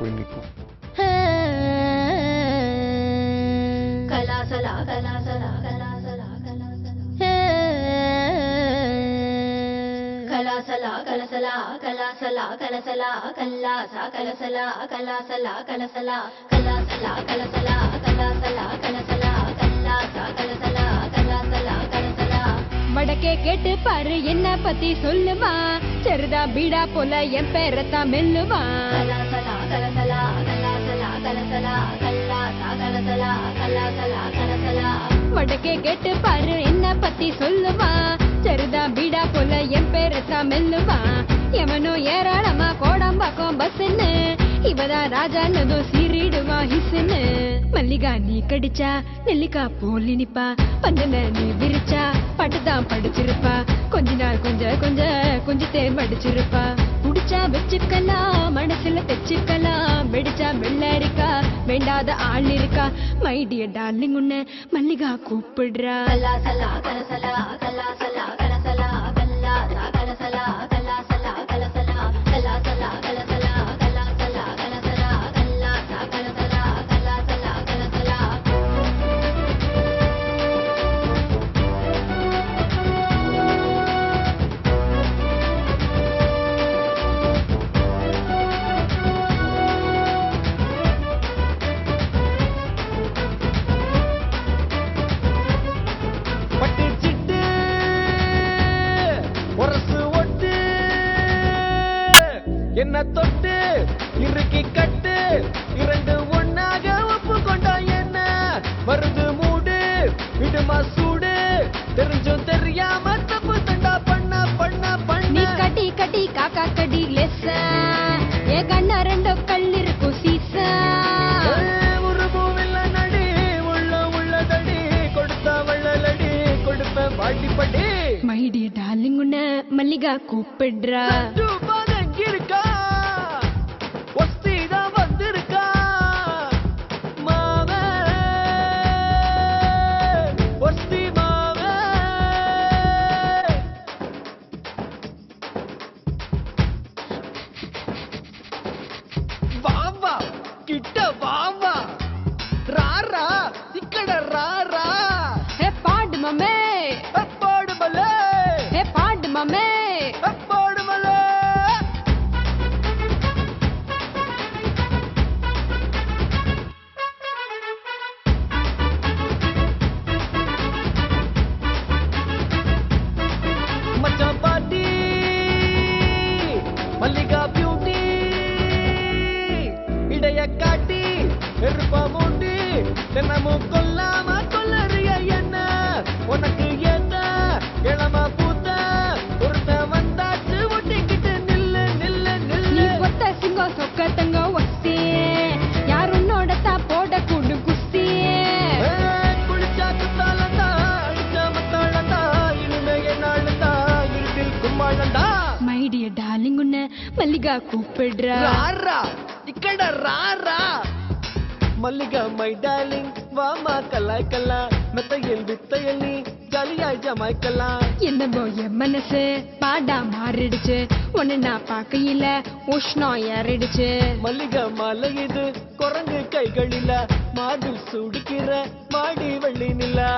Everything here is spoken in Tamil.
போய் நிற்கும். கலாசலா கலாசலா கலாசலா கலாசலா கலசலா கலாசலா கலசலா கல்லாசா கலசலா கலாசலா கலசலா கலாசலா கலசலா கலாசலா கலசலா கல்லாசா கலசலா கலாசலா கலசலா. வடக்கே கேட்டு பாரு என்ன பத்தி சொல்லுமா, சரிதா பீடா போல என் பேரத்தான் மெல்லுமா. கலாசலா கலசலா கலாசலா கலசலா கல்லாசா கலசலா கலாசலா கலசலா. வடக்கே கேட்டு பாரு என்ன பத்தி சொல்லுமா, சரிதா பீடா போல என் பேரத்தான் மெல்லுமா. எவனோ ஏராளமா கோடம்பாக்கம் பஸ்ன்னு, இவதான் ராஜான்னதும் சீரிடுவா ஹிஸ்ன்னு. மல்லிகா நீ கடிச்சா நெல்லிக்கா போலி நிப்பா, பந்தல நீ விரிச்சா பட்டுதான் படிச்சிருப்பா. கொஞ்ச நாள் கொஞ்சத்தே மடிச்சிருப்பா. புடிச்சா வச்சுக்கலாம் மனசுல தெச்சுக்கலாம், வெடிச்சா வெள்ளரிக்கா வேண்டாத ஆள் இருக்கா. மைடியர் டார்லிங் உன்ன மல்லிகா கூப்பிடுறா. கலாசலா கலசலா கலாசலா கலசலா கல்லாசா கலசலா கலாசலா கலசலா கலாசலா கலசலா கலாசலா கலசலா கல்லாசா கலசலா கலாசலா கலசலா. பட்டு சிட்டு ஒரசு ஒட்டு என்ன தொட்டு இறுக்கி கட்டு, இரண்டு ஒன்னாக ஒப்பு கொண்டா என்ன மருந்து மூடு விடுமா சூடு, தெரிஞ்சும் தெரியாம தப்பு தண்டா பண்ண பண்ண நீ பண்ண. கட்டி கட்டி காக்கா கடி லெஸ்ஸ, ஏ கண்ண ரெண்டோ கல்லிருக்கு சீசா. ஒரு பூவில்ல நடி உள்ள உள்ளதடி, கொடுத்தா வள்ளலடி கொடுப்பேன் வாட்டி படி. மைடியர் டார்லிங் உன்ன மல்லிகா கூப்பிடுறா. இருக்கா ஒஸ்திதான் வந்திருக்கா மாவே ஒஸ்தி மாவே. வாவா கிட்ட வாவா ராரா இக்கட ராரா. ஹே பாடு மமே, அப்பாடு மலே ஹே பாடு மமே. அப்பாடு மலே. மச்சான் பாட்டி மல்லிகா பியூட்டி இடைய காட்டி எருப்பா மூட்டி, தினமும் கொல்லாம கொல்லறிய என்ன உனக்கு ஏத்த இளமா பூத்த ஒருத்த வந்தாச்சு ஒட்டிக்கிட்டு நில்லு நில்லு நீ நில்லு. ஒத்த சிங்கம் சொக்க தங்கம் ஒஸ்தி, யார் உன்னோட தான் போட கூடு குஸ்தி. குளிச்சா குத்தாலந்தா அடிச்சா மத்தாளந்தா, இனிமே என்னாளுந்தா இருட்டில் கும்மாளந்தா. மைடியர் டார்லிங் உன்ன மல்லிகா கூப்பிடுறா. ராரா இக்கட ராரா மல்லிகா மை டார்லிங் வாமா கலாய் கலா, மெத்தையில் வித்தையில் நீ ஜாலியாய் ஜமாய்க்கலாம். என்னமோ என் மனசு பாடா மாறிடுச்சு, உன்னை நான் பார்க்கையில உஷ்ணம் ஏறிடுச்சு. மல்லிகா மாலை இது குரங்கு கைகளில, மாடு சுடுக்கிற மாடி வள்ளி நிலா.